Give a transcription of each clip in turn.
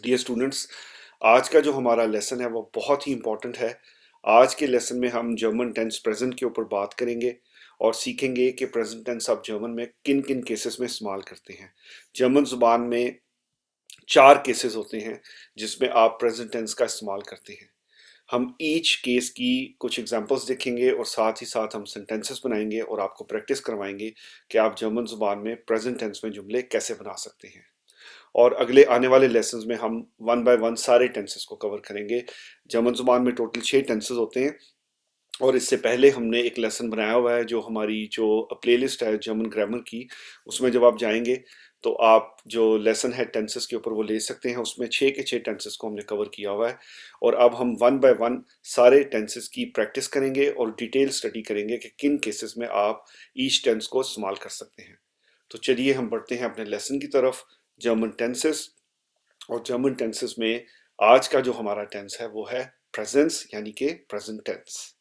Dear students, आज का जो हमारा लेसन है वो बहुत ही इम्पोर्टेंट है। आज के लेसन में हम जर्मन टेंस प्रेजेंट के ऊपर बात करेंगे और सीखेंगे कि प्रेजेंट टेंस आप जर्मन में किन किन केसेस में इस्तेमाल करते हैं। जर्मन ज़ुबान में 4 केसेस होते हैं जिसमें आप प्रेजेंट टेंस का इस्तेमाल करते हैं। हम ईच केस की कुछ एग्जांपल्स देखेंगे और साथ ही साथ हम सेंटेंसेस बनाएंगे और आपको प्रैक्टिस करवाएंगे कि आप जर्मन ज़ुबान में प्रेजेंट टेंस में जुमले कैसे बना सकते हैं। और अगले आने वाले लेसन्स में हम वन बाय वन सारे टेंसेस को कवर करेंगे। जर्मन ज़ुबान में टोटल 6 टेंसेस होते हैं और इससे पहले हमने एक लेसन बनाया हुआ है जो हमारी जो प्लेलिस्ट है जर्मन ग्रामर की, उसमें जब आप जाएंगे तो आप जो लेसन है टेंसेस के ऊपर वो ले सकते हैं। उसमें 6 के 6 टेंसेस को हमने कवर किया हुआ है और अब हम वन बाय वन सारे टेंसेस की प्रैक्टिस करेंगे और डिटेल स्टडी करेंगे कि किन केसेस में आप ईच टेंस को इस्तेमाल कर सकते हैं। तो चलिए हम बढ़ते हैं अपने लेसन की तरफ, जर्मन टेंसेस। और जर्मन टेंसेस में आज का जो हमारा टेंस है वो है प्रेजेंस यानी कि प्रेजेंट टेंस।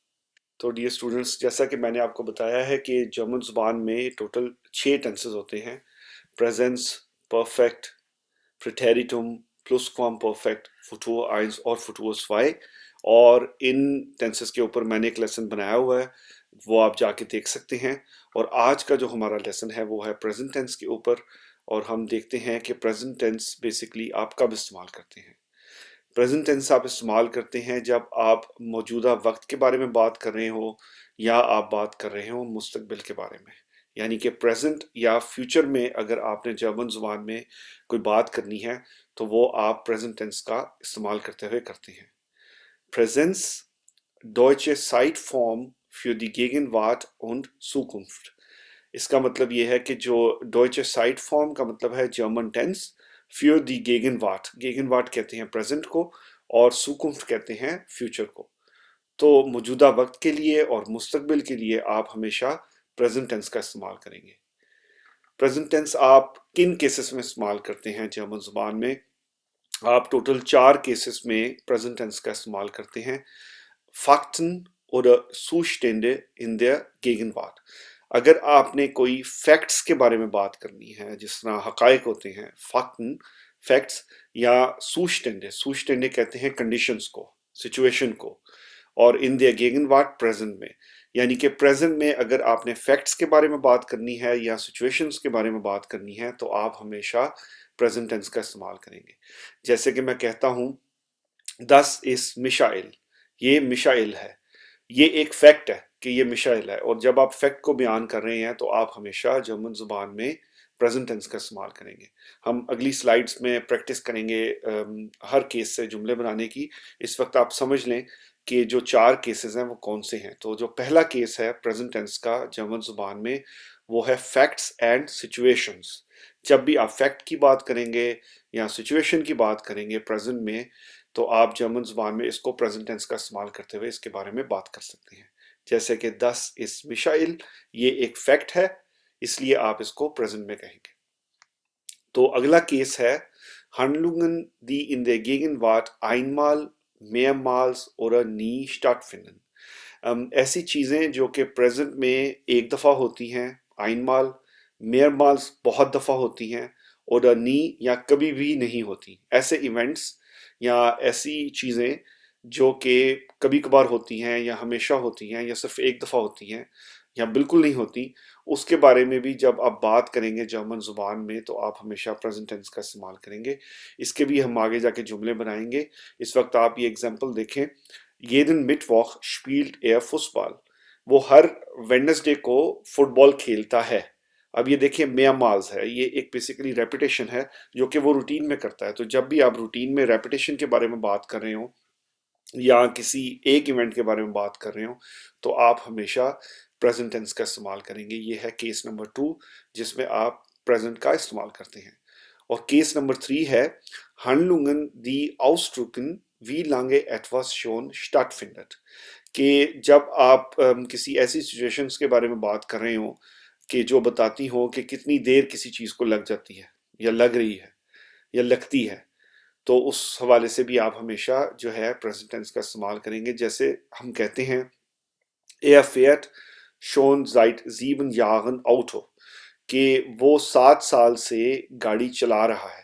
तो डियर स्टूडेंट्स, जैसा कि मैंने आपको बताया है कि जर्मन ज़ुबान में टोटल 6 टेंसेस होते हैं: प्रेजेंस, परफेक्ट, प्रेटेरिटुम, प्लुसक्वामपर्फेक्ट, फुटुर 1 और फुटुर 2। और इन टेंसेस के ऊपर मैंने एक लेसन बनाया हुआ है, वो आप जाके देख सकते हैं। और आज का जो हमारा लेसन है वो है प्रेजेंट टेंस के ऊपर और हम देखते हैं कि प्रेजेंट टेंस बेसिकली आप कब इस्तेमाल करते हैं। प्रेजेंट टेंस आप इस्तेमाल करते हैं जब आप मौजूदा वक्त के बारे में बात कर रहे हो या आप बात कर रहे हो मुस्तकबिल के बारे में। यानी कि प्रेजेंट या फ्यूचर में अगर आपने जर्मन ज़ुबान में कोई बात करनी है तो वो आप प्रेजेंट टेंस का इस्तेमाल करते हुए करते हैं। Presence, deutsche Zeitform für die Gegenwart und Zukunft। इसका मतलब ये है कि जो deutsche Zeitform का मतलब है German tense, für die Gegenwart, Gegenwart कहते हैं प्रेजेंट को और Zukunft कहते हैं फ्यूचर को। तो मौजूदा वक्त के लिए और मुस्तकबिल के लिए आप हमेशा प्रेजेंट टेंस का इस्तेमाल करेंगे। प्रेजेंट टेंस आप किन केसेस में इस्तेमाल करते हैं जर्मन ज़ुबान में? आप टोटल 4 केसेस में प्रेजेंट टेंस का इस्तेमाल करते हैं: Fakten oder Zustände in der Gegenwart। अगर आपने कोई फैक्ट्स के बारे में बात करनी है, जिस तरह हकायक होते हैं, फाक्टन फैक्ट्स, या सूस्टेंडे कहते हैं कंडीशंस को, सिचुएशन को। और इन द गेगनवार्ट प्रेजेंट में, यानी कि प्रेजेंट में अगर आपने फैक्ट्स के बारे में बात करनी है या सिचुएशंस के बारे में बात करनी है तो आप हमेशा प्रेजेंट टेंस का इस्तेमाल करेंगे। जैसे कि मैं कहता हूँ, दस इस मिशाइल, ये मिशाइल है। ये एक फैक्ट है कि ये मिशाइल है, और जब आप फैक्ट को बयान कर रहे हैं तो आप हमेशा जर्मन ज़ुबान में प्रेजेंट टेंस का इस्तेमाल करेंगे। हम अगली स्लाइड्स में प्रैक्टिस करेंगे हर केस से जुमले बनाने की। इस वक्त आप समझ लें कि जो 4 केसेस हैं वो कौन से हैं। तो जो पहला केस है प्रेजेंट टेंस का जर्मन ज़ुबान में, वो है फैक्ट्स एंड सिचुएशंस। जब भी आप फैक्ट की बात करेंगे या सिचुएशन की बात करेंगे प्रेजेंट में, तो आप जर्मन ज़ुबान में इसको प्रेजेंट टेंस का इस्तेमाल करते हुए इसके बारे में बात कर सकते हैं। जैसे कि दस इस मिशाइल, ये एक फैक्ट है, इसलिए आप इसको प्रेजेंट में कहेंगे। तो अगला केस है Handlungen, die in der Gegenwart einmal, mehrmals oder nie stattfinden। ऐसी चीज़ें जो कि प्रेजेंट में एक दफ़ा होती हैं, einmal, mehrmals बहुत दफ़ा होती हैं, oder nie या कभी भी नहीं होती। ऐसे इवेंट्स या ऐसी चीज़ें जो कि कभी कभार होती हैं या हमेशा होती हैं या सिर्फ एक दफ़ा होती हैं या बिल्कुल नहीं होती, उसके बारे में भी जब आप बात करेंगे जर्मन ज़ुबान में तो आप हमेशा प्रेजेंट टेंस का इस्तेमाल करेंगे। इसके भी हम आगे जाके जुमले बनाएंगे। इस वक्त आप ये एग्जांपल देखें, jeden Mittwoch spielt er football. वो हर वेडनेसडे को फुटबॉल खेलता है। अब ये देखिए मेयरमाल्स है, ये एक बेसिकली रेपिटेशन है जो कि वो रूटीन में करता है। तो जब भी आप रूटीन में रेपिटेशन के बारे में बात कर रहे हो या किसी एक इवेंट के बारे में बात कर रहे हो तो आप हमेशा प्रेजेंट टेंस का इस्तेमाल करेंगे। ये है केस नंबर 2 जिसमें आप प्रेजेंट का इस्तेमाल करते हैं। और केस नंबर 3 है Handlungen, die ausdrücken, wie lange etwas schon stattfindet। कि जब आप किसी ऐसी सिचुएशंस के बारे में बात कर रहे हो कि जो बताती हो कि कितनी देर किसी चीज़ को लग जाती है या लग रही है या लगती है, तो उस हवाले से भी आप हमेशा जो है प्रेजेंट टेंस का इस्तेमाल करेंगे। जैसे हम कहते हैं Er fährt schon seit 7 Jahren Auto, कि वो 7 साल से गाड़ी चला रहा है।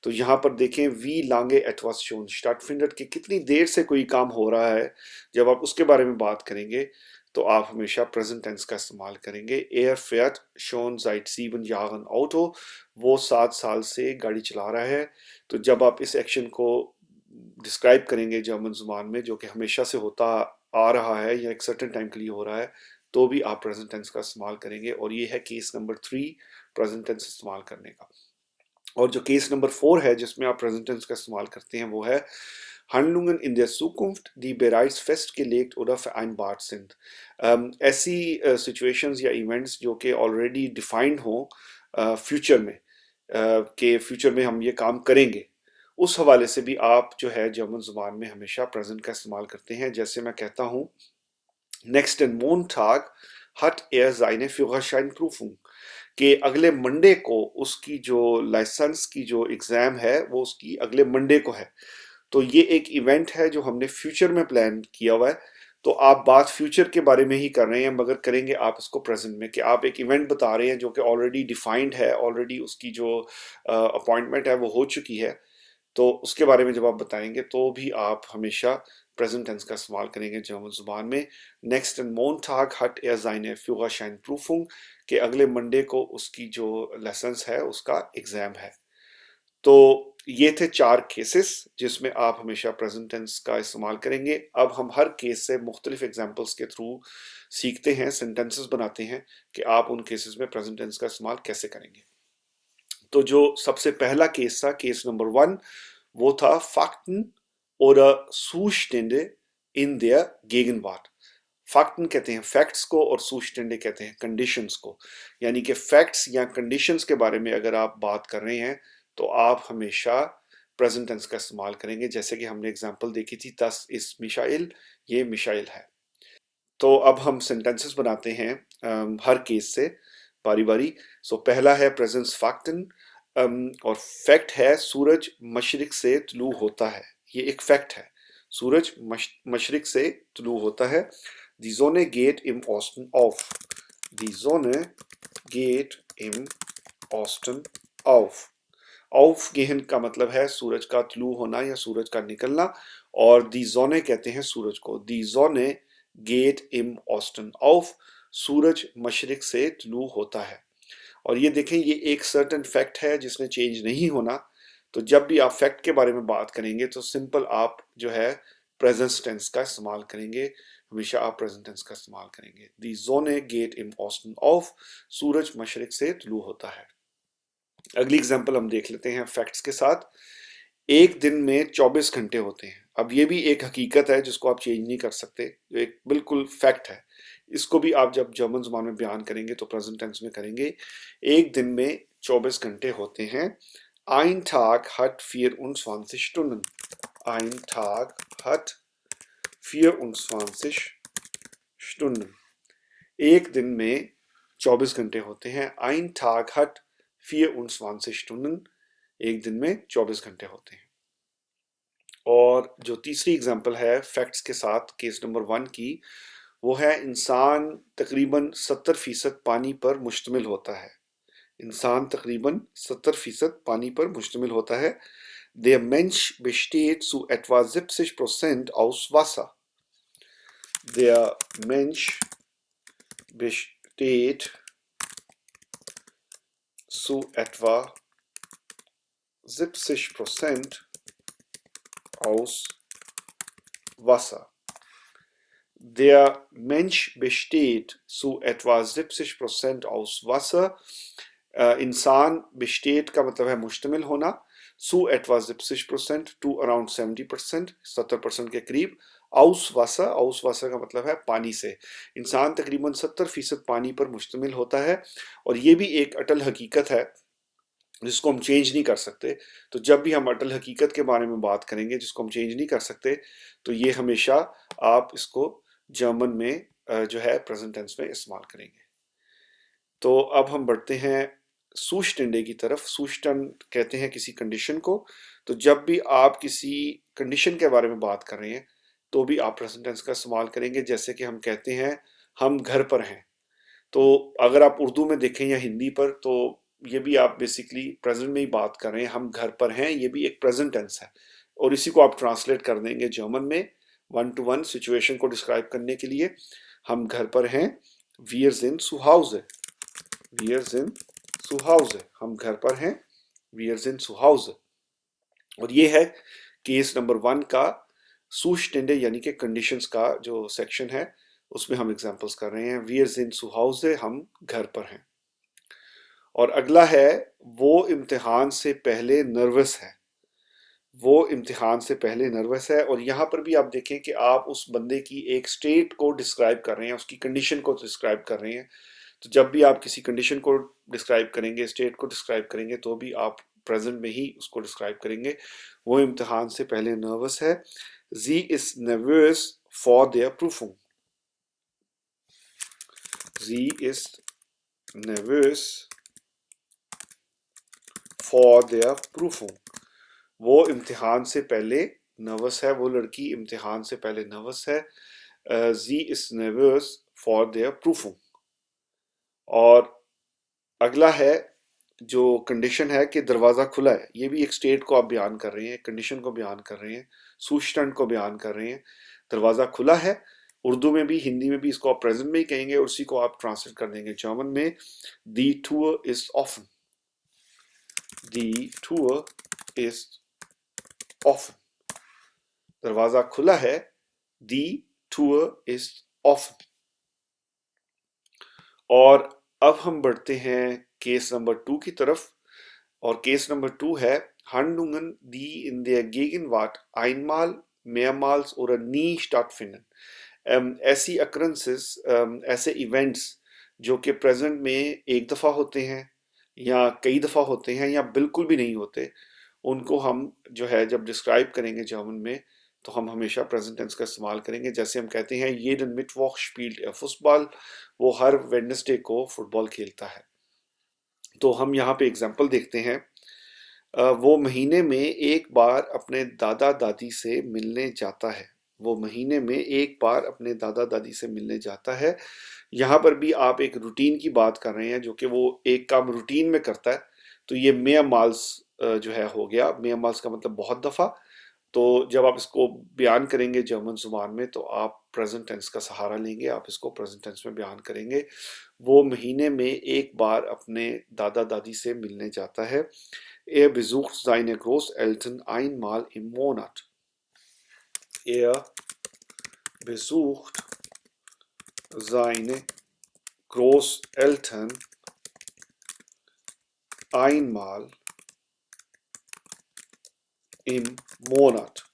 तो यहाँ पर देखें वी लांगे एटवास शोन स्टार्टफिंडर के कितनी देर से कोई काम हो रहा है, जब आप उसके बारे में बात करेंगे तो आप हमेशा प्रेजेंट टेंस का इस्तेमाल करेंगे। Air fare shown site 7 auto, वो 7 साल से गाड़ी चला रहा है। तो जब आप इस एक्शन को डिस्क्राइब करेंगे जर्मन जुबान में, जो कि हमेशा से होता आ रहा है या एक सर्टेन टाइम के लिए हो रहा है, तो भी आप प्रेजेंट टेंस का इस्तेमाल करेंगे। और ये है केस नंबर 3 प्रेजेंट टेंस इस्तेमाल करने का। और जो केस नंबर 4 है जिसमें आप प्रेजेंट टेंस का इस्तेमाल करते हैं वो है Handlungen in der Zukunft, die bereits festgelegt oder vereinbart sind। ऐसी सिचुएशंस या इवेंट्स जो कि ऑलरेडी डिफाइंड हों फ्यूचर में, कि फ्यूचर में हम ये काम करेंगे, उस हवाले से भी आप जो है जर्मन जुबान में हमेशा प्रेजेंट का इस्तेमाल करते हैं। जैसे मैं कहता हूँ Nächsten Montag hat er seine Führerscheinprüfung, कि अगले मंडे को उसकी जो लाइसेंस की जो एग्ज़ाम है वो उसकी अगले मंडे को है। तो ये एक इवेंट है जो हमने फ्यूचर में प्लान किया हुआ है। तो आप बात फ्यूचर के बारे में ही कर रहे हैं, मगर करेंगे आप इसको प्रेजेंट में, कि आप एक इवेंट बता रहे हैं जो कि ऑलरेडी डिफाइंड है, ऑलरेडी उसकी जो अपॉइंटमेंट है वो हो चुकी है। तो उसके बारे में जब आप बताएंगे तो भी आप हमेशा प्रेजेंट टेंस का इस्तेमाल करेंगे जर्मन जुबान में। Nächsten Montag hat er seine Führerscheinprüfung, के अगले मंडे को उसकी जो लाइसेंस है उसका एग्जाम है। तो ये थे 4 केसेस जिसमें आप हमेशा प्रेजेंट टेंस का इस्तेमाल करेंगे। अब हम हर केस से मुख्तलिफ एग्जाम्पल्स के थ्रू सीखते हैं, सेंटेंसेस बनाते हैं कि आप उन केसेस में प्रेजेंट टेंस का इस्तेमाल कैसे करेंगे। तो जो सबसे पहला केस था, केस नंबर 1, वो था Fakten oder Zustände in der Gegenwart। फैक्टन कहते हैं फैक्ट्स को और Zustände कहते हैं कंडीशंस को। यानी कि फैक्ट्स या कंडीशंस के बारे में अगर आप बात कर रहे हैं तो आप हमेशा प्रेजेंट टेंस का इस्तेमाल करेंगे। जैसे कि हमने एग्जांपल देखी थी, दस इस मिशाइल, ये मिशाइल है। तो अब हम सेंटेंसेस बनाते हैं हर केस से बारी बारी। सो पहला है प्रेजेंस फैक्टन, और फैक्ट है सूरज मशरिक से तुलू होता है। ये एक फैक्ट है, सूरज मशरिक से तुलू होता है। Die Sonne geht im Osten auf। Die Sonne geht im Osten auf। aufgehen का मतलब है सूरज का तुलू होना या सूरज का निकलना, और die Sonne कहते हैं सूरज को। Die Sonne geht im Osten auf, सूरज मशरिक से तुलू होता है। और ये देखें, ये एक सर्टेन फैक्ट है जिसने चेंज नहीं होना। तो जब भी आप फैक्ट के बारे में बात करेंगे तो सिंपल आप जो है प्रेजेंट टेंस का इस्तेमाल करेंगे। हमेशा आप प्रेजेंट टेंस का इस्तेमाल करेंगे। दी जोने गेट इम ऑस्टन ऑफ, सूरज मशरिक से तुलू होता है। अगली एग्जांपल हम देख लेते हैं फैक्ट्स के साथ। एक दिन में 24 घंटे होते हैं। अब ये भी एक हकीकत है जिसको आप चेंज नहीं कर सकते, एक बिल्कुल फैक्ट है। इसको भी आप जब जर्मन ज़ुबान में बयान करेंगे तो प्रेजेंट टेंस में करेंगे। एक दिन में 24 घंटे होते हैं। Ein Tag hat 24 Stunden। Ein Tag hat 24 Stunden। एक दिन में 24 घंटे होते हैं। Ein Tag hat 24 Stunden। एक दिन में 24 घंटे होते हैं। और जो तीसरी एग्जांपल है फैक्ट्स के साथ केस नंबर 1 की, वो है इंसान तकरीबन 70% पानी पर मुश्तमिल होता है। इंसान तकरीबन 70% पानी पर मुश्तमिल होता है। Der Mensch besteht zu etwa 70% aus Wasser। Der Mensch besteht zu etwa 70% aus Wasser। Der Mensch besteht zu etwa 70% aus Wasser। इंसान besteht का मतलब है मुश्तमिल होना। zu etwa 70%, to around 70%, 70% के करीब। aus Wasser, aus Wasser का मतलब है पानी से। इंसान तकरीबन 70% पानी पर मुश्तमिल होता है। और ये भी एक अटल हकीकत है जिसको हम चेंज नहीं कर सकते। तो जब भी हम अटल हकीकत के बारे में बात करेंगे जिसको हम चेंज नहीं कर सकते, तो ये हमेशा आप इसको जर्मन में जो है प्रेजेंट टेंस में इस्तेमाल करेंगे। तो अब हम बढ़ते हैं सूस्टेंडे की तरफ। सूस्टेंड कहते हैं किसी कंडीशन को। तो जब भी आप किसी कंडीशन के बारे में बात कर रहे हैं तो भी आप प्रेजेंट टेंस का इस्तेमाल करेंगे। जैसे कि हम कहते हैं हम घर पर हैं। तो अगर आप उर्दू में देखें या हिंदी पर, तो ये भी आप बेसिकली प्रेजेंट में ही बात कर रहे हैं, हम घर पर हैं, ये भी एक प्रेजेंट टेंस है। और इसी को आप ट्रांसलेट कर देंगे जर्मन में वन टू वन सिचुएशन को डिस्क्राइब करने के लिए। हम घर पर हैं, wir sind zu Hause, wir sind zu Hause, हम घर पर हैं, wir sind zu Hause। और ये है केस नंबर 1 का Zustände यानी कि कंडीशंस का जो सेक्शन है, उसमें हम एग्जांपल्स कर रहे हैं। wir sind zu Hause, हम घर पर हैं। और अगला है वो इम्तिहान से पहले नर्वस है, वो इम्तिहान से पहले नर्वस है। और यहाँ पर भी आप देखें कि आप उस बंदे की एक स्टेट को डिस्क्राइब कर रहे हैं, उसकी कंडीशन को डिस्क्राइब कर रहे हैं। तो जब भी आप किसी कंडीशन को डिस्क्राइब करेंगे, स्टेट को डिस्क्राइब करेंगे, तो भी आप प्रेजेंट में ही उसको डिस्क्राइब करेंगे। वो इम्तिहान से पहले नर्वस है। जी इज nervös फॉर der Prüfung, जी इज nervös फॉर der Prüfung, वो इम्तिहान से पहले नर्वस है, वो लड़की इम्तिहान से पहले नर्वस है। जी इज nervös फॉर der Prüfung। और अगला है जो कंडीशन है कि दरवाज़ा खुला है, ये भी एक स्टेट को आप बयान कर रहे हैं, कंडीशन को बयान कर रहे हैं, सूचना को बयान कर रहे हैं। दरवाज़ा खुला है, उर्दू में भी हिंदी में भी इसको आप प्रेजेंट में ही कहेंगे और उसी को आप ट्रांसलेट कर देंगे जर्मन में। दी टूर इज ऑफन, दी टूर इज ऑफन, दरवाज़ा खुला है, दी टूर इज ऑफन। और अब हम बढ़ते हैं केस नंबर 2 की तरफ। और केस नंबर 2 है Handlungen, die in der Gegenwart einmal, mehrmals oder nie stattfinden। ऐसी occurrences, ऐसे इवेंट्स जो कि प्रेजेंट में एक दफ़ा होते हैं या कई दफ़ा होते हैं या बिल्कुल भी नहीं होते, उनको हम जो है जब डिस्क्राइब करेंगे जर्मन में, तो हम हमेशा प्रेजेंट टेंस का इस्तेमाल करेंगे। जैसे हम कहते हैं jeden Mittwoch spielt er Fußball, वो हर वेडनेसडे को फुटबॉल खेलता है। तो हम यहाँ पे एग्जाम्पल देखते हैं। वो महीने में एक बार अपने दादा दादी से मिलने जाता है, वो महीने में एक बार अपने दादा दादी से मिलने जाता है। यहाँ पर भी आप एक रूटीन की बात कर रहे हैं, जो कि वो एक काम रूटीन में करता है। तो ये mehrmals जो है हो गया, mehrmals का मतलब बहुत दफ़ा। तो जब आप इसको बयान करेंगे जर्मन जुबान में, तो आप प्रेजेंट टेंस का सहारा लेंगे, आप इसको प्रेजेंट टेंस में बयान करेंगे। वो महीने में एक बार अपने दादा दादी से मिलने जाता है। Er besucht seine Großeltern einmal im Monat. Er besucht seine Großeltern einmal im Monat.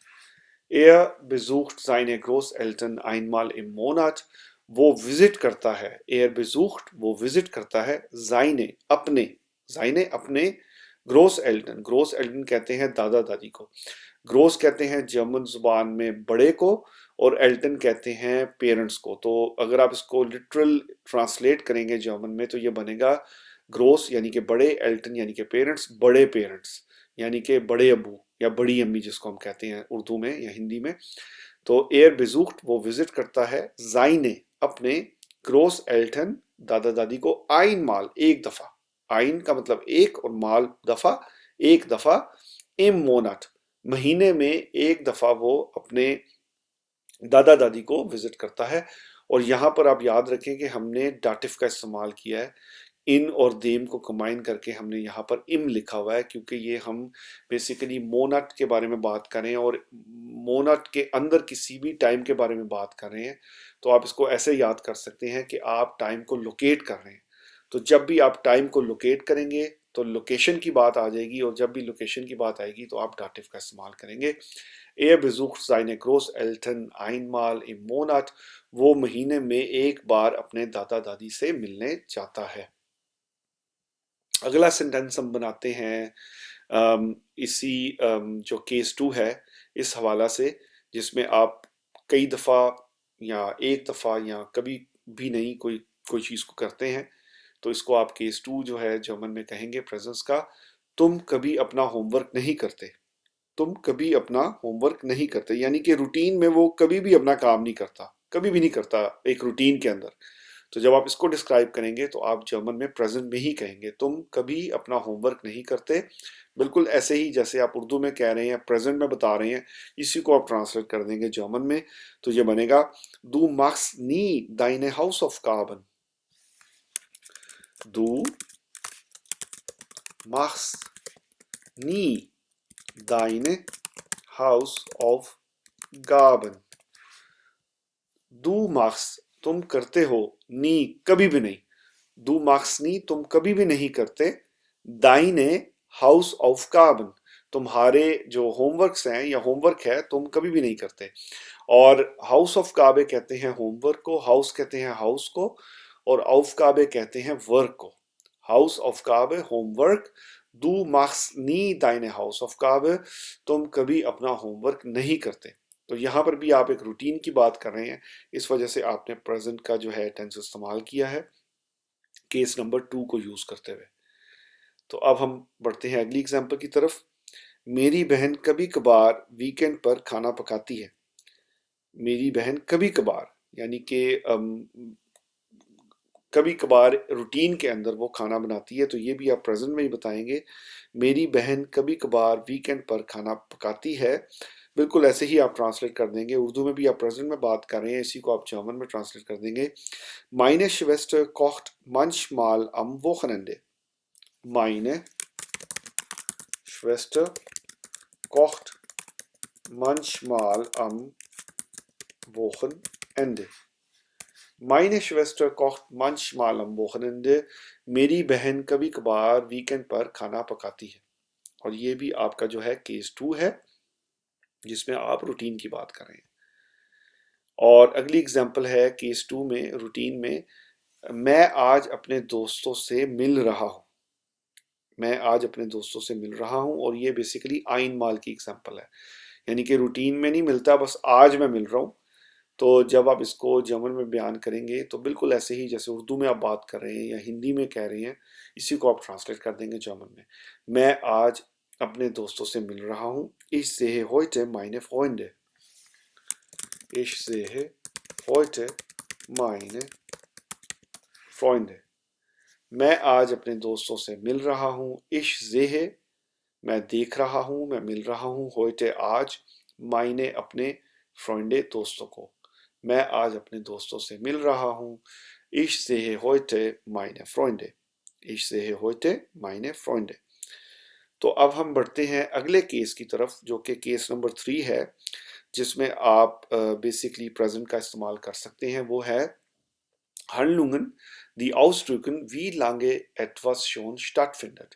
Er besucht seine Großeltern einmal im Monat। वो विजिट करता है, er besucht, वो विजिट करता है, seine अपने ग्रोस एल्टन कहते हैं दादा दादी को। ग्रोस कहते हैं जर्मन जुबान में बड़े को, और एल्टन कहते हैं पेरेंट्स को। तो अगर आप इसको लिटरल ट्रांसलेट करेंगे जर्मन में, तो ये बनेगा ग्रोस यानी कि बड़े, एल्टन यानी कि पेरेंट्स, बड़े पेरेंट्स यानी कि बड़े अबू या बड़ी अम्मी जिसको हम कहते हैं उर्दू में या हिंदी में। तो एयर बेजूख्ट, वो विजिट करता है, जाइने अपने, ग्रोस एल्टन दादा दादी को, आइन माल एक दफा, आइन का मतलब एक और माल दफा, एक दफा, इम मोनाट महीने में एक दफा वो अपने दादा दादी को विजिट करता है। और यहाँ पर आप याद रखें कि हमने डाटिफ का इस्तेमाल किया है, इन और देम को कंबाइन करके हमने यहाँ पर इम लिखा हुआ है, क्योंकि ये हम बेसिकली मोनाट के बारे में बात कर रहे हैं और मोनाट के अंदर किसी भी टाइम के बारे में बात कर रहे हैं। तो आप इसको ऐसे याद कर सकते हैं कि आप टाइम को लोकेट कर रहे हैं। तो जब भी आप टाइम को लोकेट करेंगे तो लोकेशन की बात आ जाएगी, और जब भी लोकेशन की बात आएगी तो आप डाटिव का इस्तेमाल करेंगे। Er besucht seine Großeltern einmal im Monat, वो महीने में एक बार अपने दादा दादी से मिलने जाता है। अगला सेंटेंस हम बनाते हैं इसी जो केस 2 है इस हवाला से, जिसमें आप कई दफ़ा या एक दफ़ा या कभी भी नहीं कोई कोई चीज़ को करते हैं। तो इसको आप केस 2 जो है जर्मन में कहेंगे प्रेजेंस का, तुम कभी अपना होमवर्क नहीं करते, तुम कभी अपना होमवर्क नहीं करते, यानी कि रूटीन में वो कभी भी अपना काम नहीं करता, कभी भी नहीं करता एक रूटीन के अंदर। तो जब आप इसको डिस्क्राइब करेंगे तो आप जर्मन में प्रेजेंट में ही कहेंगे, तुम कभी अपना होमवर्क नहीं करते। बिल्कुल ऐसे ही जैसे आप उर्दू में कह रहे हैं, प्रेजेंट में बता रहे हैं, इसी को आप ट्रांसलेट कर देंगे जर्मन में। तो ये बनेगा दू मachst nie deine Hausaufgaben। Du machst nie deine Hausaufgaben। Du machst तुम करते हो, नी कभी भी नहीं, du machst nie तुम कभी भी नहीं करते, deine Hausaufgaben तुम्हारे जो होमवर्क्स हैं या होमवर्क है तुम कभी भी नहीं करते। और हाउस ऑफ काबे कहते हैं होमवर्क को, हाउस कहते हैं हाउस को, और ऑफ काबे कहते हैं वर्क को। हाउस ऑफ काबे होमवर्क, दू machst nie deine Hausaufgabe तुम कभी अपना होमवर्क नहीं करते। तो यहाँ पर भी आप एक रूटीन की बात कर रहे हैं, इस वजह से आपने प्रेजेंट का जो है टेंस इस्तेमाल किया है केस नंबर 2 को यूज करते हुए। तो अब हम बढ़ते हैं अगली एग्जांपल की तरफ। मेरी बहन कभी कभार वीकेंड पर खाना पकाती है। मेरी बहन कभी कभार यानी कि कभी कभार रूटीन के अंदर वो खाना बनाती है, तो ये भी आप प्रेजेंट में ही बताएंगे। मेरी बहन कभी कभार वीकेंड पर खाना पकाती है, बिल्कुल ऐसे ही आप ट्रांसलेट कर देंगे। उर्दू में भी आप प्रेजेंट में बात कर रहे हैं, इसी को आप जर्मन में ट्रांसलेट कर देंगे। Meine Schwester kocht manchmal am Wochenende। Meine Schwester kocht manchmal am Wochenende। Meine Schwester kocht manchmal am Wochenende। मेरी बहन कभी कभार वीकेंड पर खाना पकाती है। और ये भी आपका जो है केस 2 है, जिसमें आप रूटीन की बात कर रहे हैं। और अगली एग्जांपल है केस 2 में, रूटीन में, मैं आज अपने दोस्तों से मिल रहा हूँ। मैं आज अपने दोस्तों से मिल रहा हूँ, और ये बेसिकली आइन माल की एग्जांपल है, यानी कि रूटीन में नहीं मिलता, बस आज मैं मिल रहा हूँ। तो जब आप इसको जर्मन में बयान करेंगे तो बिल्कुल ऐसे ही जैसे उर्दू में आप बात कर रहे हैं या हिंदी में कह रहे हैं, इसी को आप ट्रांसलेट कर देंगे जर्मन में। मैं आज अपने दोस्तों से मिल रहा हूँ। Ich sehe heute meine Freunde। Ich sehe heute meine Freunde। मैं आज अपने दोस्तों से मिल रहा हूँ। Ich sehe मैं देख रहा हूँ, मैं मिल रहा हूँ, heute आज, meine अपने, Freunde दोस्तों को। मैं आज अपने दोस्तों से मिल रहा हूँ। Ich sehe heute meine Freunde। Ich sehe heute meine Freunde। तो अब हम बढ़ते हैं अगले केस की तरफ, जो कि केस नंबर 3 है, जिसमें आप बेसिकली प्रेजेंट का इस्तेमाल कर सकते हैं। वो है Handlungen, die ausdrücken, wie lange etwas schon stattfindet।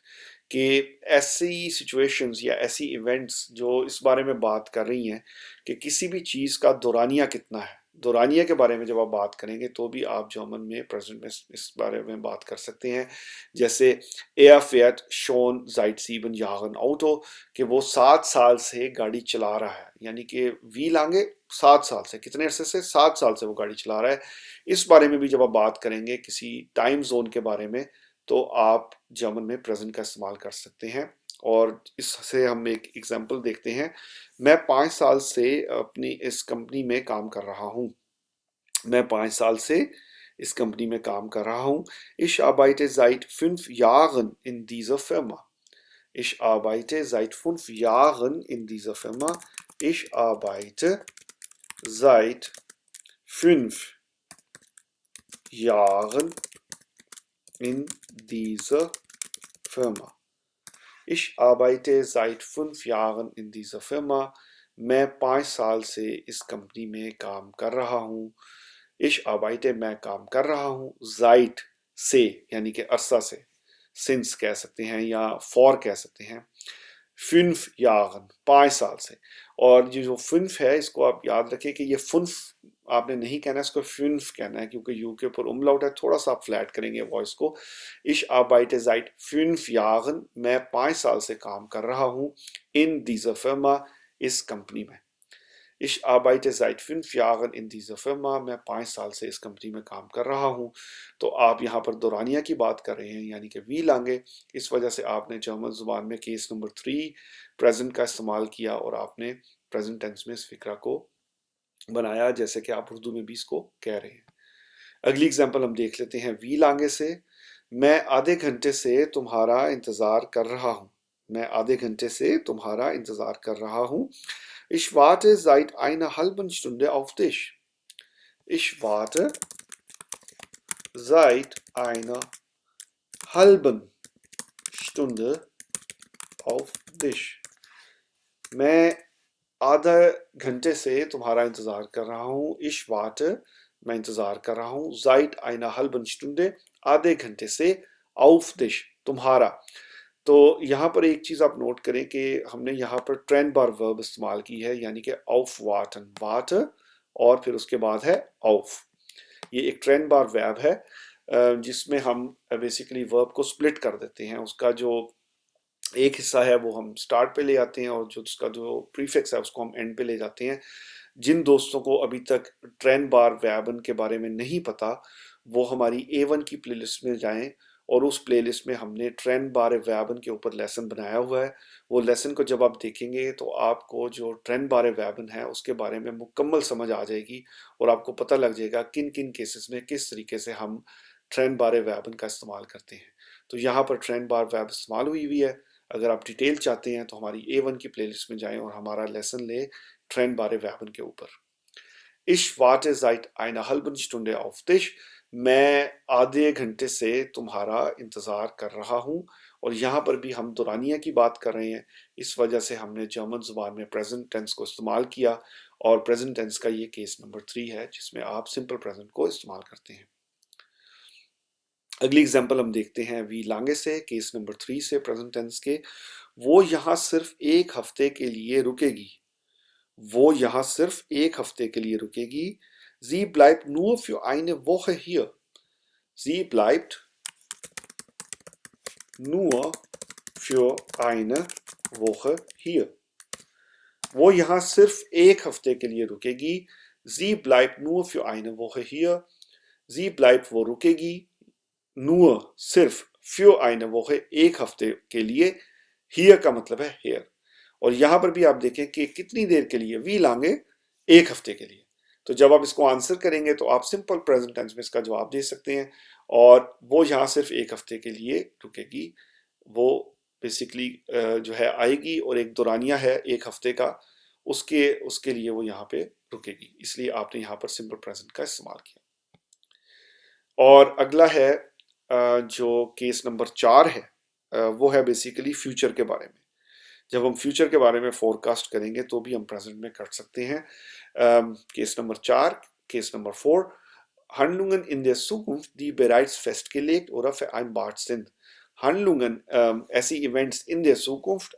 कि ऐसी सिचुएशंस या ऐसी इवेंट्स जो इस बारे में बात कर रही हैं कि किसी भी चीज़ का दौरानिया कितना है। दौरानिया के बारे में जब आप बात करेंगे तो भी आप जर्मन में प्रेजेंट में इस बारे में बात कर सकते हैं। जैसे Er fährt schon seit 7 Jahren Auto, कि वो 7 साल से गाड़ी चला रहा है, यानी कि wie lange 7 साल से, कितने अरसे से, 7 साल से वो गाड़ी चला रहा है। इस बारे में भी जब आप बात करेंगे किसी टाइम जोन के बारे में, तो आप जर्मन में प्रेजेंट का इस्तेमाल कर सकते हैं। और इससे हम एक एग्जांपल देखते हैं। मैं 5 साल से अपनी इस कंपनी में काम कर रहा हूँ। मैं 5 साल से इस कंपनी में काम कर रहा हूँ। Ich arbeite seit 5 Jahren in dieser Firma। Ich arbeite seit 5 Jahren in dieser Firma। Ich arbeite seit 5 Jahren in dieser Firma। Ich arbeite seit 5 Jahren in dieser Firma। मैं 5 साल से इस कंपनी में काम कर रहा हूँ। Ich arbeite मैं काम कर रहा हूँ। Seit से यानी कि अरसा से, since कह सकते हैं या for कह सकते हैं। 5 Jahren 5 साल से। और ये जो 5 है, इसको आप याद रखें कि ये 5 आपने नहीं कहना, इसको 5 कहना है, क्योंकि यू के ऊपर उमलाउट है, थोड़ा सा आप फ्लैट करेंगे वॉइस को। Ich arbeite seit 5 Jahren मैं 5 साल से काम कर रहा हूँ। In dieser Firma इस कंपनी में। Ich arbeite seit 5 Jahren in dieser Firma मैं 5 साल से इस कंपनी में काम कर रहा हूँ। तो आप यहाँ पर दौरानिया की बात कर रहे हैं, यानी कि wie lange। इस वजह से आपने जर्मन जुबान में केस नंबर 3 प्रेजेंट का इस्तेमाल किया, और आपने प्रेजेंट टेंस में इस फिक्रा को बनाया जैसे कि आप उर्दू में भी इसको कह रहे हैं। अगली एग्जांपल हम देख लेते हैं wie lange से। मैं आधे घंटे से तुम्हारा इंतजार कर रहा हूँ। मैं आधे घंटे से तुम्हारा इंतजार कर रहा हूँ। Ich warte seit einer halben Stunde auf dich. Ich warte seit einer halben Stunde auf dich. मैं आधा घंटे से तुम्हारा इंतजार कर रहा हूँ। Ich warte, मैं इंतजार कर रहा हूँ। Seit einer halben Stunde, आधे घंटे से। Auf dich, तुम्हारा। तो यहाँ पर एक चीज़ आप नोट करें कि हमने यहाँ पर ट्रेंड बार वर्ब इस्तेमाल की है, यानी कि aufwarten, warte और फिर उसके बाद है auf। ये एक ट्रेंड बार वर्ब है जिसमें हम बेसिकली वर्ब को स्प्लिट कर देते हैं। उसका जो एक हिस्सा है वो हम स्टार्ट पे ले आते हैं और जो उसका जो प्रीफिक्स है उसको हम एंड पे ले जाते हैं। जिन दोस्तों को अभी तक ट्रेंड बार वर्बन के बारे में नहीं पता, वो हमारी A1 की प्लेलिस्ट में जाएं और उस प्लेलिस्ट में हमने ट्रेंड बार वर्बन के ऊपर लेसन बनाया हुआ है। वो लेसन को जब आप देखेंगे तो आपको जो ट्रेंड बार वर्बन है उसके बारे में मुकम्मल समझ आ जाएगी और आपको पता लग जाएगा किन किन केसेस में किस तरीके से हम ट्रेंड बार वर्बन का इस्तेमाल करते हैं। तो यहाँ पर ट्रेंड बार वर्ब इस्तेमाल हुई है। अगर आप डिटेल चाहते हैं तो हमारी A1 की प्लेलिस्ट में जाएं और हमारा लेसन ले ट्रेंड बारे वर्बन के ऊपर। Ich warte seit einer halben Stunde auf dich. मैं आधे घंटे से तुम्हारा इंतज़ार कर रहा हूँ। और यहाँ पर भी हम दुरानिया की बात कर रहे हैं, इस वजह से हमने जर्मन ज़ुबान में प्रेजेंट टेंस को इस्तेमाल किया और प्रेजेंट टेंस का ये केस नंबर 3 है जिसमें आप सिंपल प्रेजेंट को इस्तेमाल करते हैं। अगली एग्जांपल हम देखते हैं wie lange से, केस नंबर 3 से प्रेजेंट टेंस के। वो यहाँ सिर्फ एक हफ्ते के लिए रुकेगी। वो यहाँ सिर्फ एक हफ्ते के लिए रुकेगी। Sie bleibt nur für eine Woche hier. Sie bleibt nur für eine Woche hier. वो यहाँ सिर्फ एक हफ्ते के लिए रुकेगी। Sie bleibt nur für eine Woche hier. Sie bleibt वो रुकेगी। nur सिर्फ für eine Woche एक हफ्ते के लिए। here का मतलब है here। और यहां पर भी आप देखें कि कितनी देर के लिए, wie lange, एक हफ्ते के लिए। तो जब आप इसको आंसर करेंगे तो आप सिंपल प्रेजेंट टेंस में इसका जवाब दे सकते हैं। और वो यहाँ सिर्फ एक हफ्ते के लिए रुकेगी। वो बेसिकली जो है आएगी और एक दौरानिया है एक हफ्ते का, उसके उसके लिए वो यहाँ पे रुकेगी, इसलिए आपने यहाँ पर सिंपल प्रेजेंट का इस्तेमाल किया। और अगला है जो केस नंबर 4 है, वो है बेसिकली फ्यूचर के बारे में। जब हम फ्यूचर के बारे में फोरकास्ट करेंगे तो भी हम प्रेजेंट में कर सकते हैं। Case number 4, case number 4, Handlungen in der Zukunft, die bereits festgelegt oder vereinbart sind। Handlungen, ऐसी events in der Zukunft,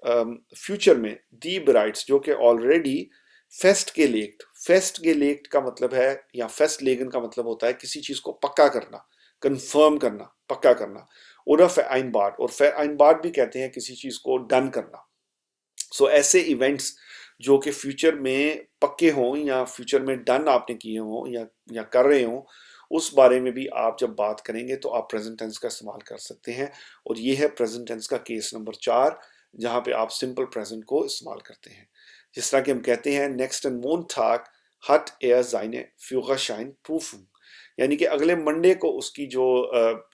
future में, die bereits, जो कि ऑलरेडी, festgelegt का मतलब है, या festlegen का मतलब होता है किसी चीज को पक्का करना, कंफर्म करना, पक्का करना। oder vereinbart, और vereinbart भी कहते हैं किसी चीज को डन करना। सो ऐसे इवेंट्स जो कि फ्यूचर में पक्के हों या फ्यूचर में डन आपने किए हों या कर रहे हों, उस बारे में भी आप जब बात करेंगे तो आप प्रेजेंट टेंस का इस्तेमाल कर सकते हैं। और ये है प्रेजेंट टेंस का केस नंबर 4, जहां पे आप सिंपल प्रेजेंट को इस्तेमाल करते हैं। जिस तरह कि हम कहते हैं नेक्स्टन मोंटाग hat er seine Führerscheinprüfung, यानी कि अगले मंडे को उसकी जो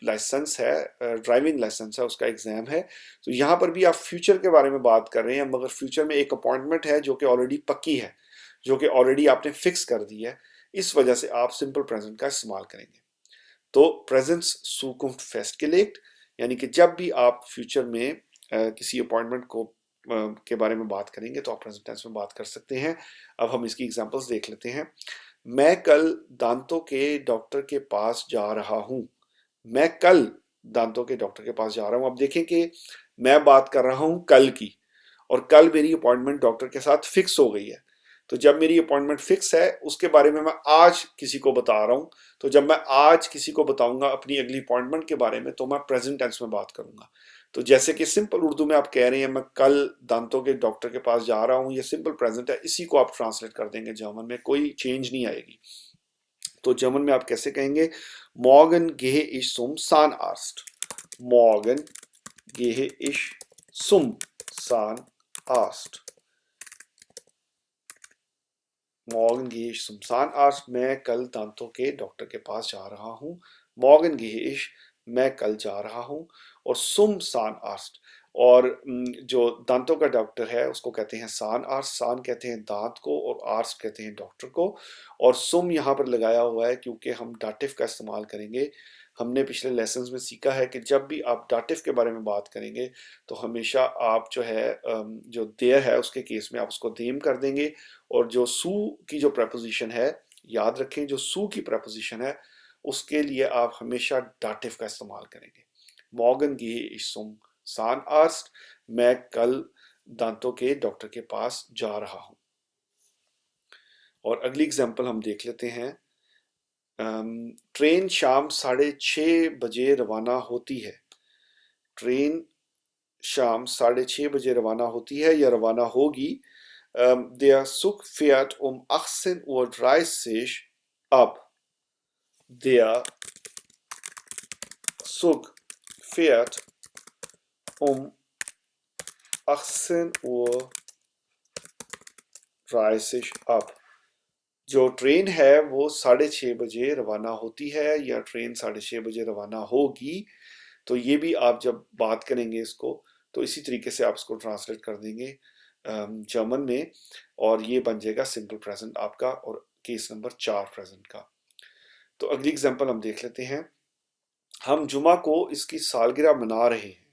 लाइसेंस है, ड्राइविंग लाइसेंस है, उसका एग्जाम है। तो यहाँ पर भी आप फ्यूचर के बारे में बात कर रहे हैं, मगर फ्यूचर में एक अपॉइंटमेंट है जो कि ऑलरेडी पक्की है, जो कि ऑलरेडी आपने फिक्स कर दी है। इस वजह से आप सिंपल प्रेजेंट का इस्तेमाल करेंगे। तो प्रेजेंस Zukunft festgelegt, यानी कि जब भी आप फ्यूचर में किसी अपॉइंटमेंट को के बारे में बात करेंगे तो आप प्रेजेंट टेंस में बात कर सकते हैं। अब हम इसकी एग्जांपल्स देख लेते हैं। मैं कल दांतों के डॉक्टर के पास जा रहा हूँ। मैं कल दांतों के डॉक्टर के पास जा रहा हूँ। अब देखें कि मैं बात कर रहा हूँ कल की, और कल मेरी अपॉइंटमेंट डॉक्टर के साथ फिक्स हो गई है। तो जब मेरी अपॉइंटमेंट फिक्स है उसके बारे में मैं आज किसी को बता रहा हूँ। तो जब मैं आज किसी को बताऊंगा अपनी अगली अपॉइंटमेंट के बारे में तो मैं प्रेजेंट टेंस में बात करूंगा। तो जैसे कि सिंपल उर्दू में आप कह रहे हैं मैं कल दांतों के डॉक्टर के पास जा रहा हूँ, ये सिंपल प्रेजेंट है, इसी को आप ट्रांसलेट कर देंगे जर्मन में, कोई चेंज नहीं आएगी। तो जर्मन में आप कैसे कहेंगे? Morgen gehe ich zum Zahnarzt। Morgen gehe ich zum Zahnarzt। Morgen gehe ich zum Zahnarzt, मैं कल दांतों के डॉक्टर के पास जा रहा हूँ। Morgen gehe ich, मैं कल जा रहा हूँ। और zum Zahnarzt, और जो दांतों का डॉक्टर है उसको कहते हैं सान आर्स्ट, सान कहते हैं दांत को और आर्स्ट कहते हैं डॉक्टर को। और सुम यहाँ पर लगाया हुआ है क्योंकि हम डाटिव का इस्तेमाल करेंगे। हमने पिछले लेसन्स में सीखा है कि जब भी आप डाटिव के बारे में बात करेंगे तो हमेशा आप जो है जो देयर है उसके केस में आप उसको देम कर देंगे, और जो सू की जो प्रपोजिशन है, याद रखें जो सू की प्रपोजिशन है उसके लिए आप हमेशा डाटिव का इस्तेमाल करेंगे। Morgan gehe ich zum Zahnarzt, मैं कल दांतों के डॉक्टर के पास जा रहा हूँ। और अगली एग्जांपल हम देख लेते हैं। ट्रेन शाम 6:30 बजे रवाना होती है। ट्रेन शाम 6:30 बजे रवाना होती है या रवाना होगी। Der Zug fährt um 18:30 Uhr ab. Der Zug fährt um 18:30 Uhr ab. जो ट्रेन है वो 6:30 बजे रवाना होती है या ट्रेन 6:30 बजे रवाना होगी। तो ये भी आप जब बात करेंगे इसको तो इसी तरीके से आप इसको ट्रांसलेट कर देंगे जर्मन में, और ये बन जाएगा सिंपल प्रेजेंट आपका, और केस नंबर 4 प्रेजेंट का। तो अगली एग्जांपल हम देख लेते हैं। हम जुमा को इसकी सालगिरह मना रहे हैं।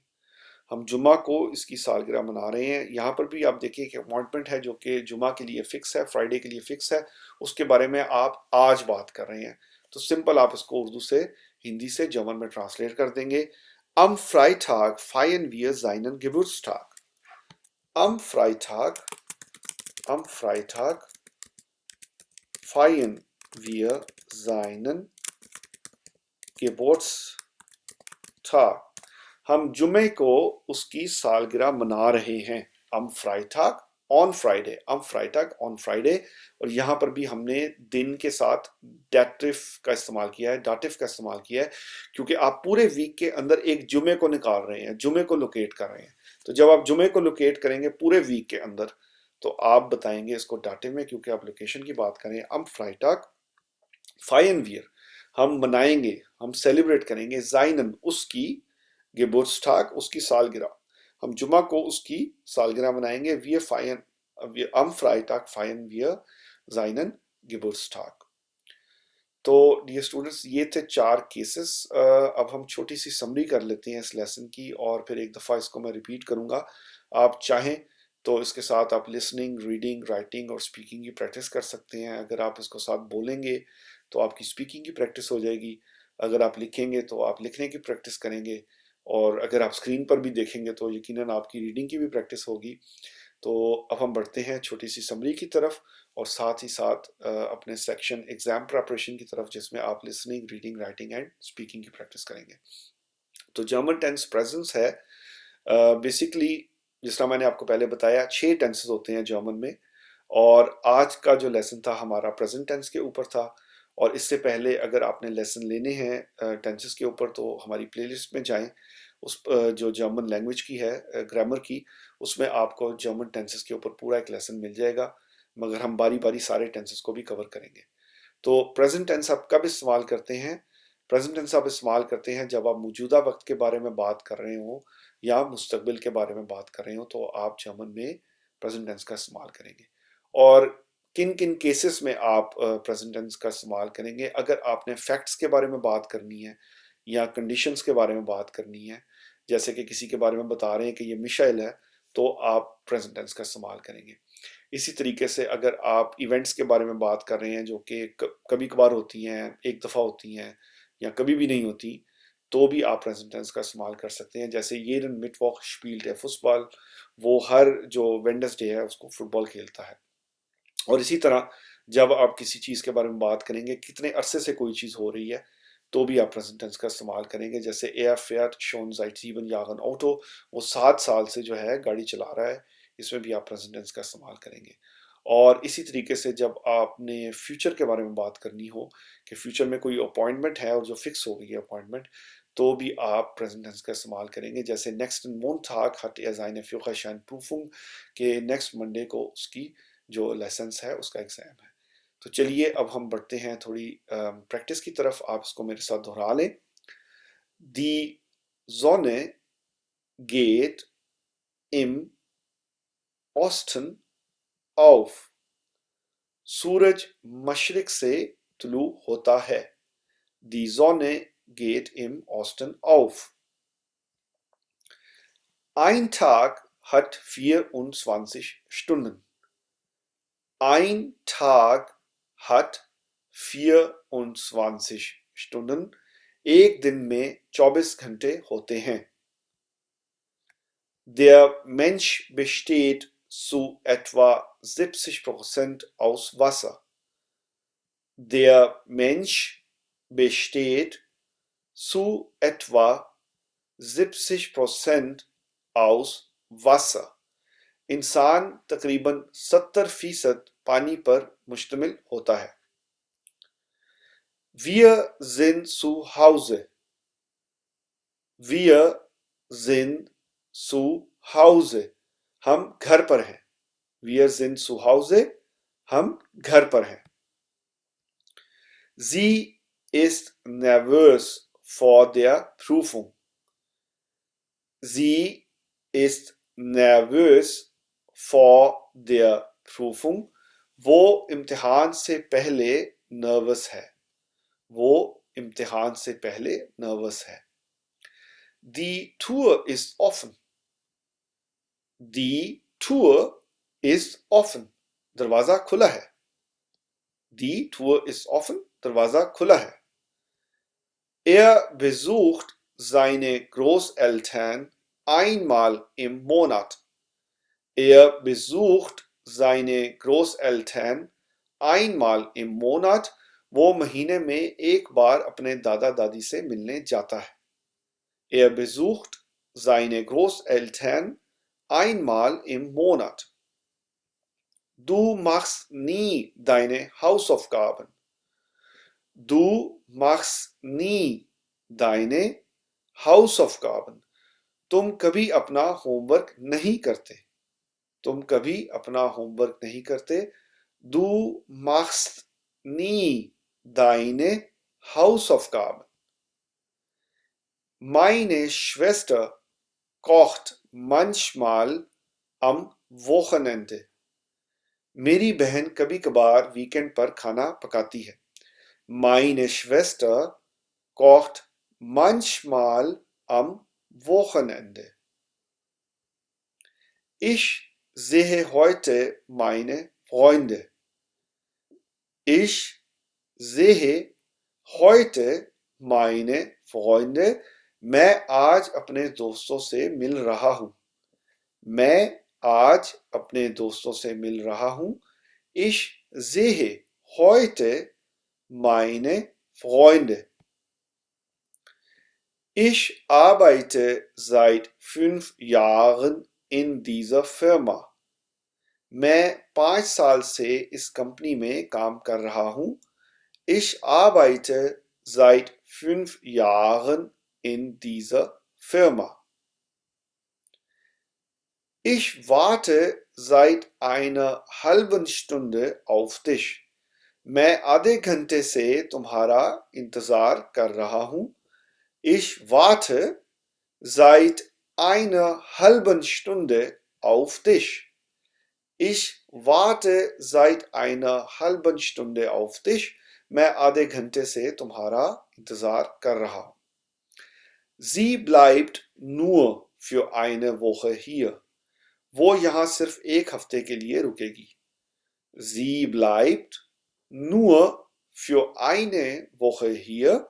हम जुमा को इसकी सालगिरह मना रहे हैं। यहाँ पर भी आप देखिए कि अपॉइंटमेंट है जो कि जुमा के लिए फिक्स है, फ्राइडे के लिए फिक्स है, उसके बारे में आप आज बात कर रहे हैं। तो सिंपल आप इसको उर्दू से हिंदी से जर्मन में ट्रांसलेट कर देंगे। Am Freitag feiern wir seinen Geburtstag. Am Freitag, am Freitag feiern wir seinen Geburtstag. हम जुमे को उसकी सालगिरह मना रहे हैं। am Freitag on Friday, am Freitag on Friday। और यहाँ पर भी हमने दिन के साथ डेटिव का इस्तेमाल किया है, डाटिव का इस्तेमाल किया है, क्योंकि आप पूरे वीक के अंदर एक जुमे को निकाल रहे हैं, जुमे को लोकेट कर रहे हैं। तो जब आप जुमे को लोकेट करेंगे पूरे वीक के अंदर तो आप बताएंगे इसको डाटिव में, क्योंकि आप लोकेशन की बात करें। am Freitag feiern wir, हम मनाएंगे, हम सेलिब्रेट करेंगे, जाइनन उसकी, Geburtstag उसकी सालगिरह, हम जुमा को उसकी सालगिरह मनाएंगे। wir feiern, am Freitag feiern wir seinen Geburtstag। तो डियर स्टूडेंट्स ये थे 4 केसेस। अब हम छोटी सी समरी कर लेते हैं इस लेसन की, और फिर एक दफ़ा इसको मैं रिपीट करूँगा। आप चाहें तो इसके साथ आप लिसनिंग, रीडिंग, राइटिंग और स्पीकिंग की प्रैक्टिस कर सकते हैं। अगर आप इसको साथ बोलेंगे तो आपकी स्पीकिंग की प्रैक्टिस हो जाएगी। अगर आप लिखेंगे तो आप लिखने की प्रैक्टिस करेंगे, और अगर आप स्क्रीन पर भी देखेंगे तो यकीनन आपकी रीडिंग की भी प्रैक्टिस होगी। तो अब हम बढ़ते हैं छोटी सी समरी की तरफ, और साथ ही साथ अपने सेक्शन एग्जाम प्रिपरेशन की तरफ, जिसमें आप listening, reading, writing and speaking की प्रैक्टिस करेंगे। तो जर्मन टेंस प्रेजेंस है बेसिकली, जिस तरह मैंने आपको पहले बताया 6 टेंसेस होते हैं जर्मन में, और आज का जो लेसन था हमारा प्रेजेंट टेंस के ऊपर था। और इससे पहले अगर आपने लेसन लेने हैं टेंसेस के ऊपर तो हमारी प्लेलिस्ट में जाएं, उस जो जर्मन लैंग्वेज की है ग्रामर की, उसमें आपको जर्मन टेंसेस के ऊपर पूरा एक लेसन मिल जाएगा, मगर हम बारी बारी सारे टेंसेस को भी कवर करेंगे। तो प्रेजेंट टेंस आप कब इस्तेमाल करते हैं? प्रेजेंट टेंस आप इस्तेमाल करते हैं जब आप मौजूदा वक्त के बारे में बात कर रहे हो या मुस्तकबिल के बारे में बात कर रहे हो, तो आप जर्मन में प्रेजेंट टेंस का इस्तेमाल करेंगे। और किन किन केसेस में आप प्रेजेंट टेंस का इस्तेमाल करेंगे? अगर आपने फैक्ट्स के बारे में बात करनी है या कंडीशंस के बारे में बात करनी है, जैसे कि किसी के बारे में बता रहे हैं कि ये मिशाइल है, तो आप प्रेजेंट टेंस का इस्तेमाल करेंगे। इसी तरीके से अगर आप इवेंट्स के बारे में बात कर रहे हैं जो कि कभी कभार होती हैं, एक दफ़ा होती हैं या कभी भी नहीं होती, तो भी आप प्रेजेंट टेंस का इस्तेमाल कर सकते हैं। जैसे jeden Mittwoch spielt er Fußball, वो हर जो वेडनेसडे है उसको फुटबॉल खेलता है। और इसी तरह जब आप किसी चीज़ के बारे में बात करेंगे, कितने अरसे से कोई चीज़ हो रही है, तो भी आप प्रेजेंट टेंस का इस्तेमाल करेंगे। जैसे er fährt schon seit 7 Jahren Auto, वो 7 साल से जो है गाड़ी चला रहा है, इसमें भी आप प्रेजेंट टेंस का इस्तेमाल करेंगे। और इसी तरीके से जब आपने फ्यूचर के बारे में बात करनी हो कि फ्यूचर में कोई अपॉइंटमेंट है और जो फिक्स हो गई है अपॉइंटमेंट, तो भी आप प्रेजेंट टेंस का इस्तेमाल करेंगे। जैसे next मोntag hat er seine Führerscheinprüfung, के नेक्स्ट मंडे को उसकी जो लाइसेंस है उसका एग्ज़ाम है। तो चलिए अब हम बढ़ते हैं थोड़ी प्रैक्टिस की तरफ। आप इसको मेरे साथ दोहरा लें। Die Sonne geht im Osten auf. सूरज मशरिक से तुलू होता है। Die Sonne geht im Osten auf. Ein Tag hat 24 Stunden. Ein Tag hat 24 Stunden. एक दिन में 24 घंटे होते हैं। Der Mensch besteht zu etwa 70% aus Wasser. Der Mensch besteht zu etwa 70% aus Wasser. इंसान तकरीबन 70% पानी पर मुश्तमिल होता है। Wir sind zu Hause. Wir sind zu Hause. हम घर पर हैं। Wir sind zu Hause. हम घर पर हैं। Sie ist nervös vor der Prüfung. Sie ist nervös vor der Prüfung. वो इम्तिहान से पहले नर्वस है। वो इम्तिहान से पहले नर्वस है। Die Tür ist offen. Die Tür ist offen. दरवाजा खुला है। Die Tür ist offen. दरवाजा खुला है। Er besucht seine Großeltern einmal im Monat. Er besucht seine Großeltern einmal im Monat. वो महीने में एक बार अपने दादा दादी से मिलने जाता है। Er besucht seine Großeltern einmal im Monat. Du machst nie deine Hausaufgaben. Du machst nie deine Hausaufgaben. तुम कभी अपना होमवर्क नहीं करते। तुम कभी अपना होमवर्क नहीं करते। Du machst nie deine Hausaufgaben. Meine Schwester kocht manchmal am Wochenende. मेरी बहन कभी कभार वीकेंड पर खाना पकाती है। Meine Schwester kocht manchmal am Wochenende. Ich sehe heute meine Freunde. Ich sehe heute meine Freunde. मैं आज अपने दोस्तों से मिल रहा हूं। मैं आज अपने दोस्तों से मिल रहा हूं। Ich sehe heute meine Freunde. Ich arbeite seit 5 Jahren in dieser Firma. मैं 5 साल से इस कंपनी में काम कर रहा हूं। Ich arbeite seit 5 Jahren in dieser Firma. Ich warte seit einer halben Stunde auf dich. मैं आधे घंटे से तुम्हारा इंतजार कर रहा हूं। Ich warte seit einer halben Stunde auf dich. Ich warte seit einer halben Stunde auf dich. मैं आधे घंटे से तुम्हारा इंतजार कर रहा हूं। Sie bleibt nur für eine Woche hier. वो यहां सिर्फ एक हफ्ते के लिए रुकेगी। Sie bleibt nur für eine Woche hier.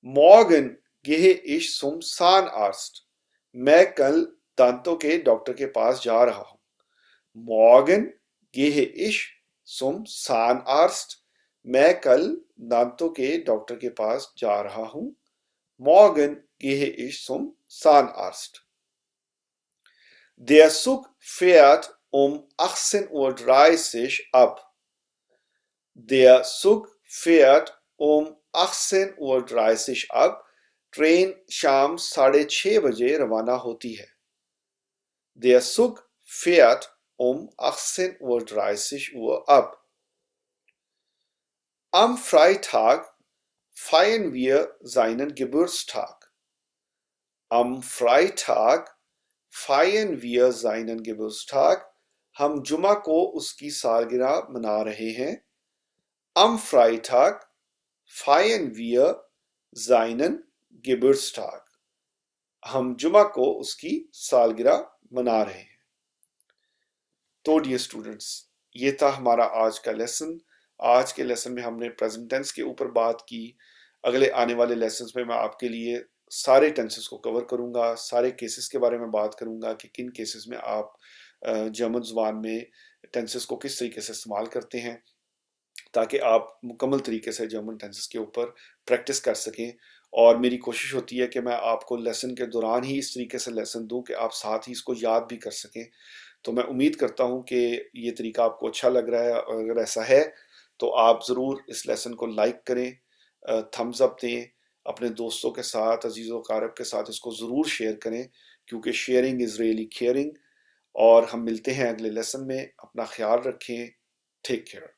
Morgen gehe ich zum Zahnarzt. मैं कल दांतों के डॉक्टर के पास जा रहा हूं। Morgen gehe ich zum Zahnarzt. मैं कल दांतों के डॉक्टर के पास जा रहा हूं। Morgen gehe ich zum Zahnarzt. Der Zug fährt um 18:30 Uhr ab. Der Zug fährt um 18:30 Uhr ab. Train शाम 6:30 बजे रवाना होती है। Der Zug fährt 18:30 Uhr ab. Am Freitag feiern wir seinen Geburtstag. Am Freitag feiern wir seinen Geburtstag. हम जुमा को उसकी सालगिरह मना रहे हैं. Am Freitag feiern wir seinen Geburtstag. हम जुमा को उसकी सालगिरह मना रहे हैं. तो डियर स्टूडेंट्स, ये था हमारा आज का लेसन. आज के लेसन में हमने प्रेजेंट टेंस के ऊपर बात की. अगले आने वाले लेसन्स में मैं आपके लिए सारे टेंसेस को कवर करूंगा, सारे केसेस के बारे में बात करूंगा कि किन केसेस में आप जर्मन ज़ुबान में टेंसेस को किस तरीके से इस्तेमाल करते हैं, ताकि आप मुकम्मल तरीके से जर्मन टेंसेस के ऊपर प्रैक्टिस कर सकें. और मेरी कोशिश होती है कि मैं आपको लेसन के दौरान ही इस तरीके से लेसन दूं कि आप साथ ही इसको याद भी कर सकें. तो मैं उम्मीद करता हूं कि ये तरीका आपको अच्छा लग रहा है. और अगर ऐसा है तो आप ज़रूर इस लेसन को लाइक करें, थम्स अप दें, अपने दोस्तों के साथ, अजीज़ व अकारब के साथ इसको ज़रूर शेयर करें, क्योंकि शेयरिंग इज़ रियली केयरिंग. और हम मिलते हैं अगले लेसन में. अपना ख्याल रखें. Take care.